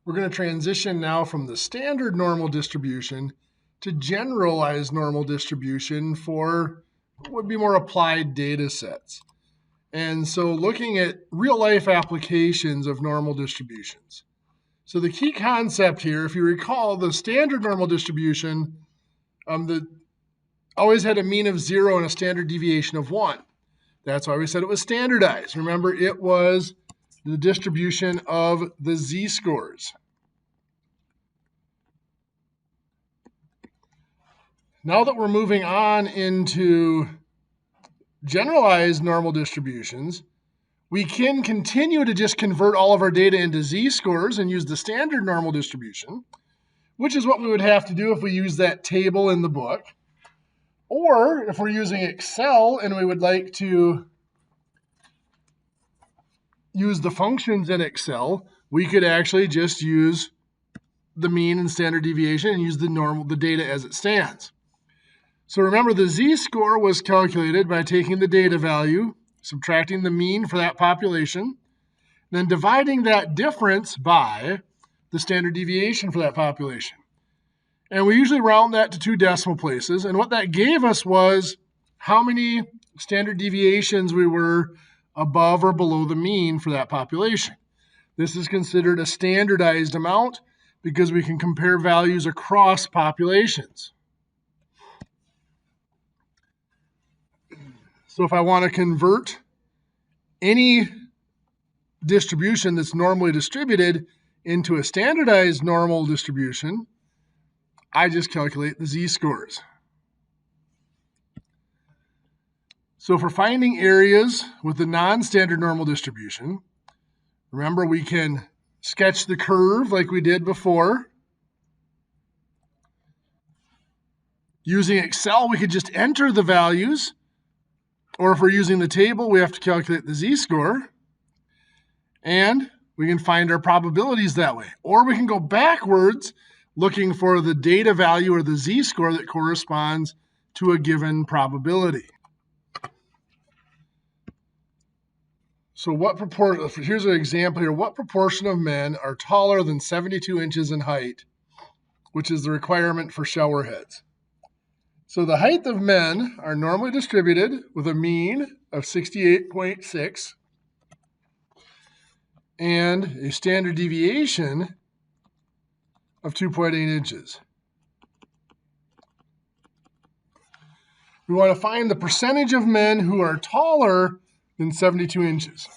We're going to transition now from the standard normal distribution to generalized normal distribution for what would be more applied data sets. And so looking at real life applications of normal distributions. So the key concept here, if you recall, the standard normal distribution always had a mean of 0 and a standard deviation of 1. That's why we said it was standardized. Remember, it was the distribution of the z-scores. Now that we're moving on into generalized normal distributions, we can continue to just convert all of our data into z-scores and use the standard normal distribution, which is what we would have to do if we use that table in the book. Or if we're using Excel and we would like to use the functions in Excel, we could actually just use the mean and standard deviation and use the data as it stands. So remember, the z-score was calculated by taking the data value, subtracting the mean for that population, then dividing that difference by the standard deviation for that population. And we usually round that to 2 decimal places. And what that gave us was how many standard deviations we were above or below the mean for that population. This is considered a standardized amount because we can compare values across populations. So if I want to convert any distribution that's normally distributed into a standardized normal distribution, I just calculate the z-scores. So for finding areas with the non-standard normal distribution, remember we can sketch the curve like we did before. Using Excel, we could just enter the values. Or if we're using the table, we have to calculate the z-score. And we can find our probabilities that way. Or we can go backwards looking for the data value or the z-score that corresponds to a given probability. So here's an example here. What proportion of men are taller than 72 inches in height, which is the requirement for shower heads? So the height of men are normally distributed with a mean of 68.6 and a standard deviation of 2.8 inches. We want to find the percentage of men who are taller than 72 inches.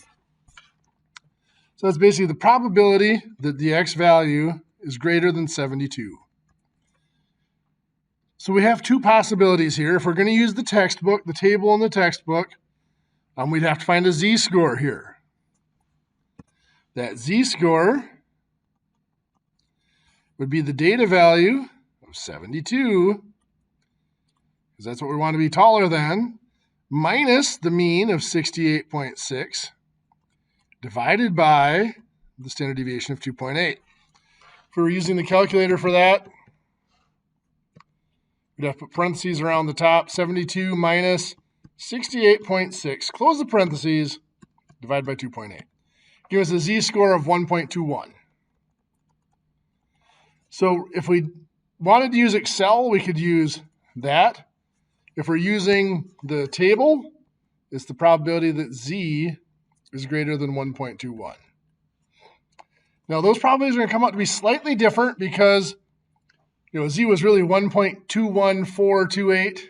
So that's basically the probability that the x value is greater than 72. So we have 2 possibilities here. If we're going to use the textbook, the table in the textbook, we'd have to find a z-score here. That z-score would be the data value of 72, because that's what we want to be taller than, minus the mean of 68.6, divided by the standard deviation of 2.8. If we were using the calculator for that, we'd have to put parentheses around the top, 72 minus 68.6, close the parentheses, divide by 2.8. Give us a z-score of 1.21. So if we wanted to use Excel, we could use that. If we're using the table, it's the probability that z is greater than 1.21. Now those probabilities are going to come out to be slightly different because z was really 1.21428.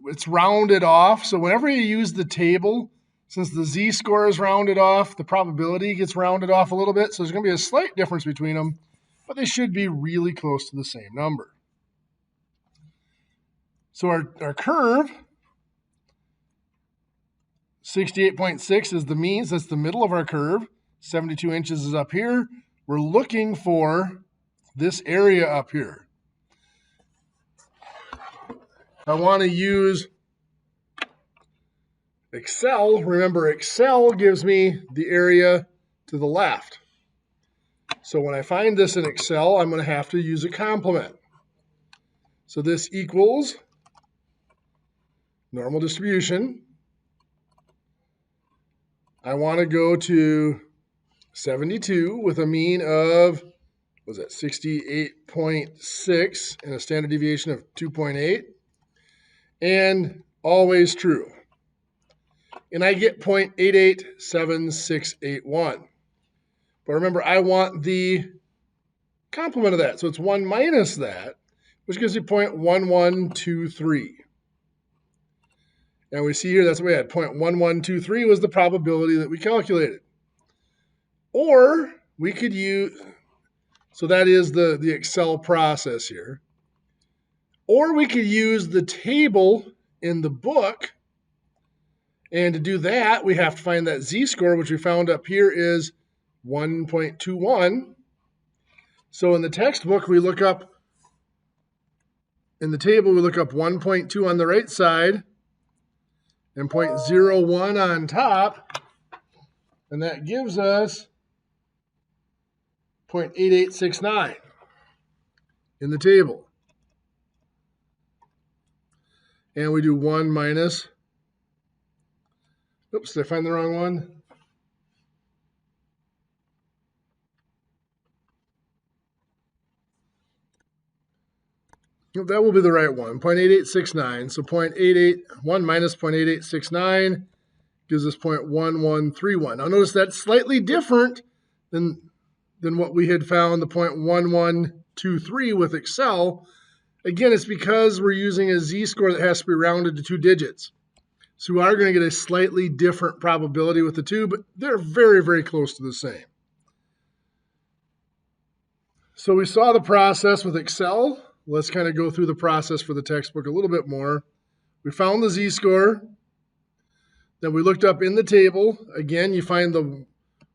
It's rounded off. So whenever you use the table, since the z-score is rounded off, the probability gets rounded off a little bit. So there's going to be a slight difference between them, but they should be really close to the same number. So our curve, 68.6 is the mean, so that's the middle of our curve. 72 inches is up here. We're looking for this area up here. I want to use Excel. Remember, Excel gives me the area to the left. So when I find this in Excel, I'm going to have to use a complement. So this equals normal distribution. I want to go to 72 with a mean of, was that 68.6 and a standard deviation of 2.8, and always true. And I get 0.887681. But remember, I want the complement of that. So it's 1 minus that, which gives you 0.1123. And we see here that's what we had. 0.1123 was the probability that we calculated. Or we could use, so that is the Excel process here. Or we could use the table in the book. And to do that, we have to find that z-score, which we found up here is 1.21. So in the textbook, we look up, in the table, we look up 1.2 on the right side and 0.01 on top. And that gives us 0.8869 in the table. And we do 1 minus, oops, did I find the wrong one? That will be the right one, 0.8869. So 1 minus 0.8869 gives us 0.1131. Now notice that's slightly different than what we had found, the 0.1123 with Excel. Again, it's because we're using a z-score that has to be rounded to 2 digits. So we are going to get a slightly different probability with the two, but they're very, very close to the same. So we saw the process with Excel. Let's kind of go through the process for the textbook a little bit more. We found the z-score. Then we looked up in the table. Again, you find the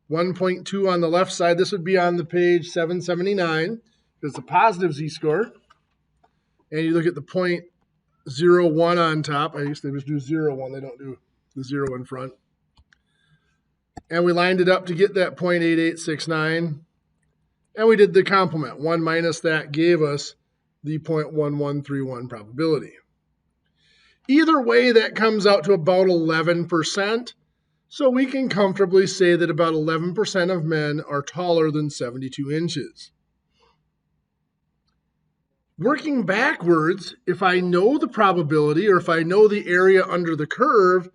1.2 on the left side. This would be on the page 779. It's a positive z-score. And you look at the 0.01 on top. I used to just do 0.1. They don't do the 0 in front. And we lined it up to get that 0.8869. And we did the complement. 1 minus that gave us the 0.1131 probability. Either way, that comes out to about 11%. So we can comfortably say that about 11% of men are taller than 72 inches. Working backwards, if I know the probability or if I know the area under the curve,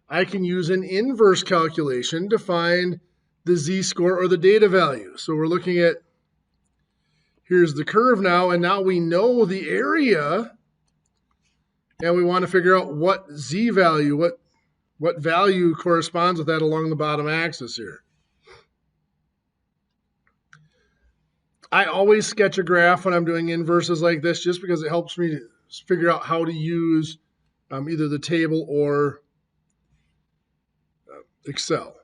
I can use an inverse calculation to find the z-score or the data value. So we're looking at, here's the curve now, and now we know the area, and we want to figure out what z value, what value corresponds with that along the bottom axis here. I always sketch a graph when I'm doing inverses like this just because it helps me to figure out how to use either the table or Excel.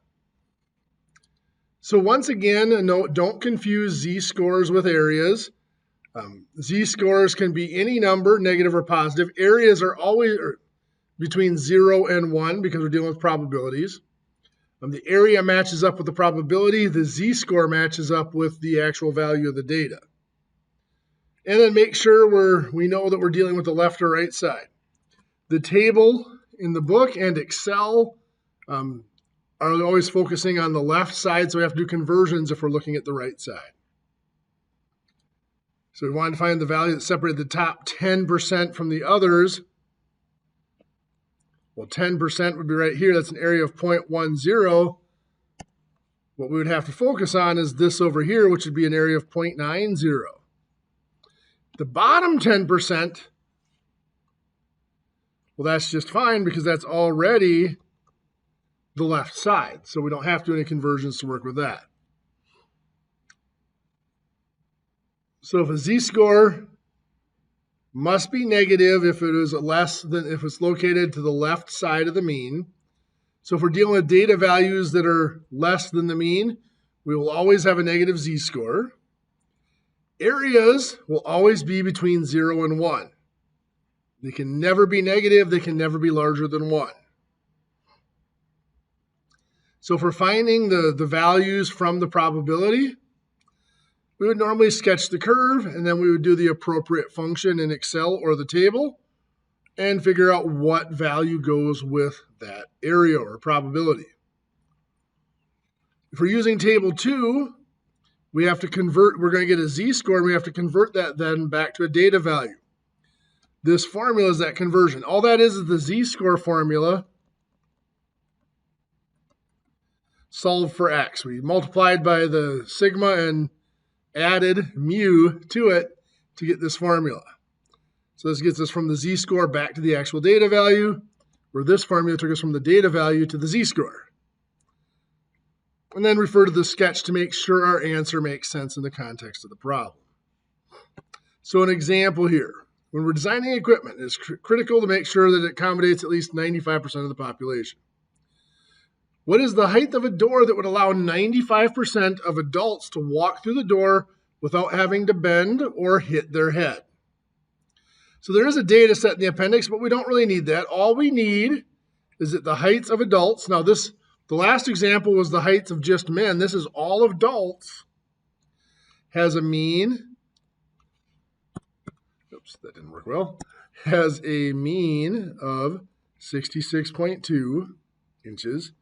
So once again, note, don't confuse z-scores with areas. Z-scores can be any number, negative or positive. Areas are always between 0 and 1 because we're dealing with probabilities. The area matches up with the probability. The z-score matches up with the actual value of the data. And then make sure we know that we're dealing with the left or right side. The table in the book and Excel are always focusing on the left side, so we have to do conversions if we're looking at the right side. So we want to find the value that separated the top 10% from the others. Well, 10% would be right here. That's an area of 0.10. What we would have to focus on is this over here, which would be an area of 0.90. The bottom 10%, well, that's just fine because that's already the left side. So we don't have to do any conversions to work with that. So if a z-score must be negative if it is less than, if it's located to the left side of the mean. So if we're dealing with data values that are less than the mean, we will always have a negative z-score. Areas will always be between 0 and 1. They can never be negative. They can never be larger than 1. So if we're finding the values from the probability, we would normally sketch the curve, and then we would do the appropriate function in Excel or the table and figure out what value goes with that area or probability. If we're using table 2, we have to convert, we're going to get a z-score, and we have to convert that then back to a data value. This formula is that conversion. All that is the z-score formula solved for x. We multiplied by the sigma and added mu to it to get this formula. So this gets us from the z-score back to the actual data value, where this formula took us from the data value to the z-score. And then refer to the sketch to make sure our answer makes sense in the context of the problem. So an example here. When we're designing equipment, it's critical to make sure that it accommodates at least 95% of the population. What is the height of a door that would allow 95% of adults to walk through the door without having to bend or hit their head? So there is a data set in the appendix, but we don't really need that. All we need is that the heights of adults. Now the last example was the heights of just men. This is all of adults. Has a mean, oops, that didn't work well. Has a mean of 66.2 inches.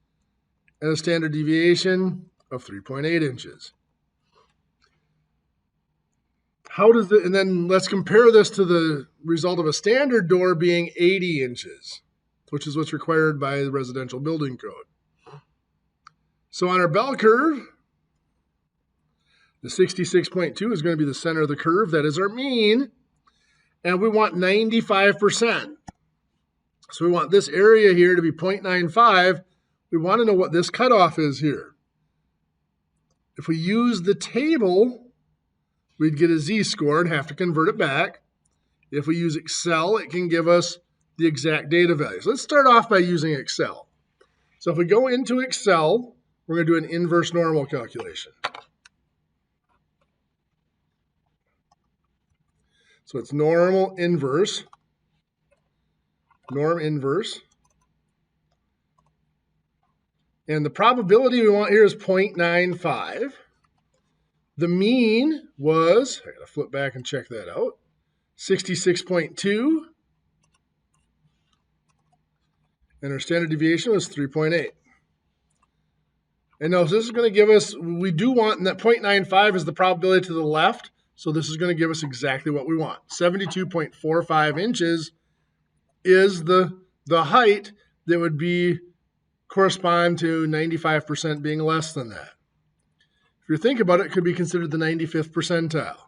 And a standard deviation of 3.8 inches. How does it, and then let's compare this to the result of a standard door being 80 inches, which is what's required by the residential building code. So on our bell curve, the 66.2 is going to be the center of the curve. That is our mean. And we want 95%. So we want this area here to be 0.95. We want to know what this cutoff is here. If we use the table, we'd get a z-score and have to convert it back. If we use Excel, it can give us the exact data values. Let's start off by using Excel. So if we go into Excel, we're going to do an inverse normal calculation. So it's norm inverse. And the probability we want here is 0.95. The mean was, I gotta flip back and check that out, 66.2. And our standard deviation was 3.8. And now this is going to give us, we do want, and that 0.95 is the probability to the left, so this is going to give us exactly what we want. 72.45 inches is the height that would correspond to 95% being less than that. If you think about it, it could be considered the 95th percentile.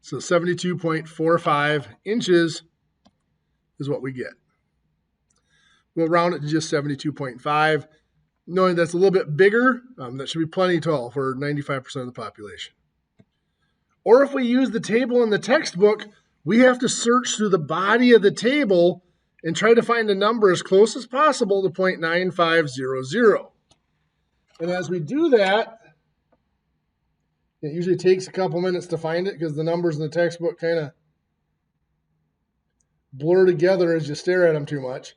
So 72.45 inches is what we get. We'll round it to just 72.5, knowing that's a little bit bigger. That should be plenty tall for 95% of the population. Or if we use the table in the textbook, we have to search through the body of the table and try to find a number as close as possible to 0.9500. And as we do that, it usually takes a couple minutes to find it because the numbers in the textbook kind of blur together as you stare at them too much.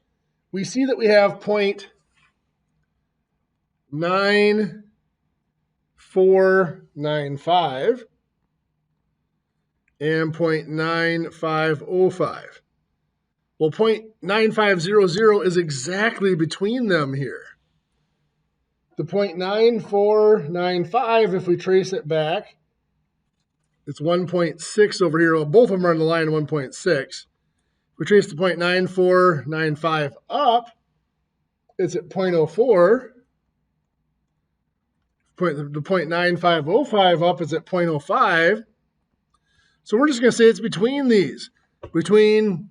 We see that we have 0.9495 and 0.9505. Well, 0.9500 is exactly between them here. The 0.9495, if we trace it back, it's 1.6 over here. Well, both of them are on the line of 1.6. If we trace the 0.9495 up, it's at 0.04. The 0.9505 up is at 0.05. So we're just going to say it's between these. Between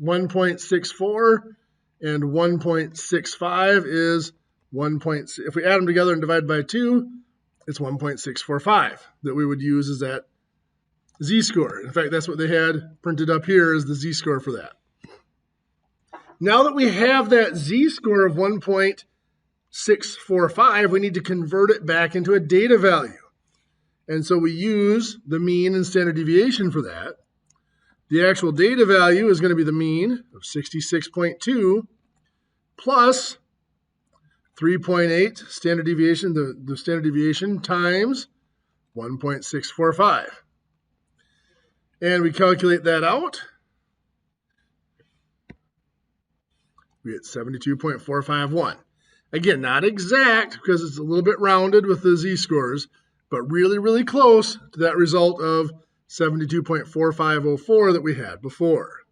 1.64 and 1.65 is 1. If we add them together and divide by 2, it's 1.645 that we would use as that z-score. In fact, that's what they had printed up here is the z-score for that. Now that we have that z-score of 1.645, we need to convert it back into a data value. And so we use the mean and standard deviation for that. The actual data value is going to be the mean of 66.2 plus 3.8 standard deviation, the standard deviation times 1.645. And we calculate that out. We get 72.451. Again, not exact because it's a little bit rounded with the z-scores, but really, really close to that result of 72.4504 that we had before.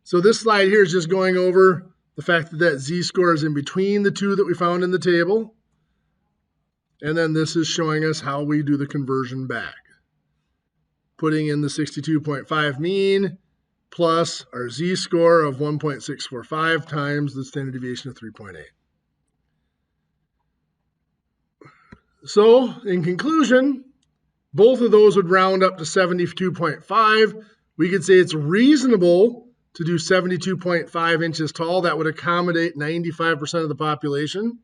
So this slide here is just going over the fact that that z-score is in between the two that we found in the table. And then this is showing us how we do the conversion back. Putting in the 62.5 mean plus our z-score of 1.645 times the standard deviation of 3.8. So, in conclusion, both of those would round up to 72.5. We could say it's reasonable to do 72.5 inches tall. That would accommodate 95% of the population.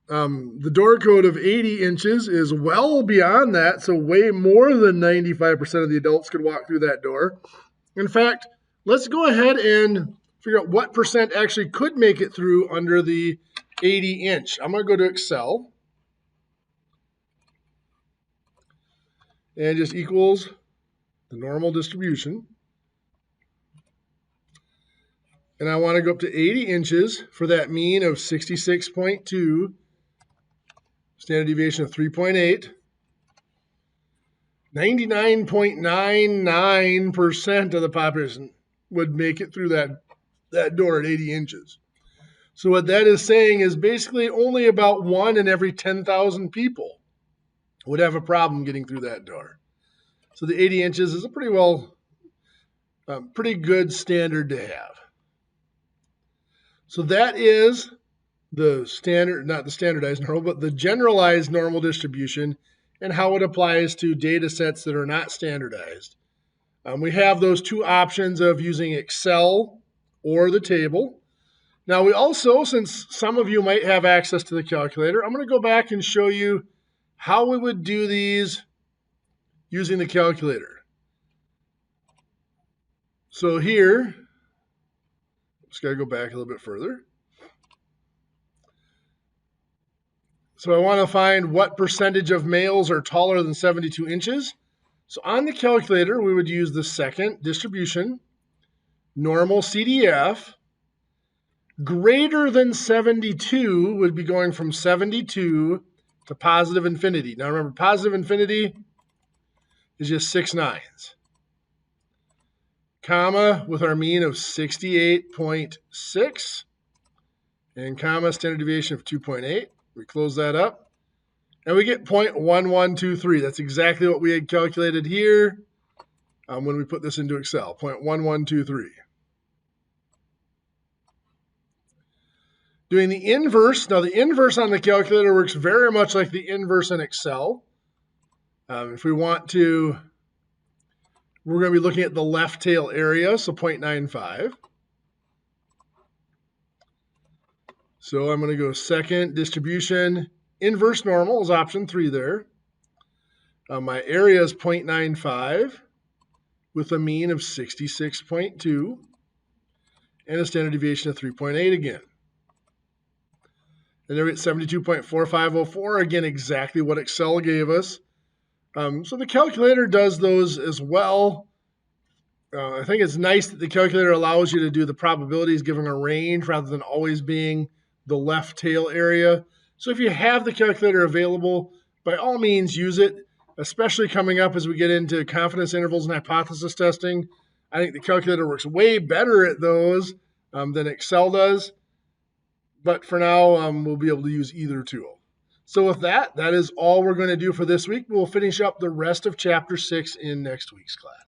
The door code of 80 inches is well beyond that, so way more than 95% of the adults could walk through that door. In fact, let's go ahead and figure out what percent actually could make it through under the 80 inch. I'm going to go to Excel and just equals the normal distribution. And I want to go up to 80 inches for that mean of 66.2. Standard deviation of 3.8. 99.99% of the population would make it through that door at 80 inches. So what that is saying is basically only about 1 in every 10,000 people would have a problem getting through that door. So the 80 inches is a pretty good standard to have. So that is the standard, not the standardized normal, but the generalized normal distribution and how it applies to data sets that are not standardized. We have those two options of using Excel or the table. Now we also, since some of you might have access to the calculator, I'm going to go back and show you how we would do these using the calculator. So here, just got to go back a little bit further. So I want to find what percentage of males are taller than 72 inches. So on the calculator, we would use the second distribution, normal CDF. Greater than 72 would be going from 72 to positive infinity. Now remember, positive infinity is just 6 nines. Comma with our mean of 68.6 and comma standard deviation of 2.8. We close that up and we get 0.1123. That's exactly what we had calculated here when we put this into Excel, 0.1123. Doing the inverse. Now the inverse on the calculator works very much like the inverse in Excel. If we want to, we're going to be looking at the left tail area, so 0.95. So I'm going to go second distribution. Inverse normal is option 3 there. My area is 0.95 with a mean of 66.2 and a standard deviation of 3.8 again. And there we get 72.4504, again, exactly what Excel gave us. So the calculator does those as well. I think it's nice that the calculator allows you to do the probabilities giving a range rather than always being the left tail area. So if you have the calculator available, by all means use it, especially coming up as we get into confidence intervals and hypothesis testing. I think the calculator works way better at those than Excel does. But for now, we'll be able to use either tool. So with that, that is all we're going to do for this week. We'll finish up the rest of Chapter 6 in next week's class.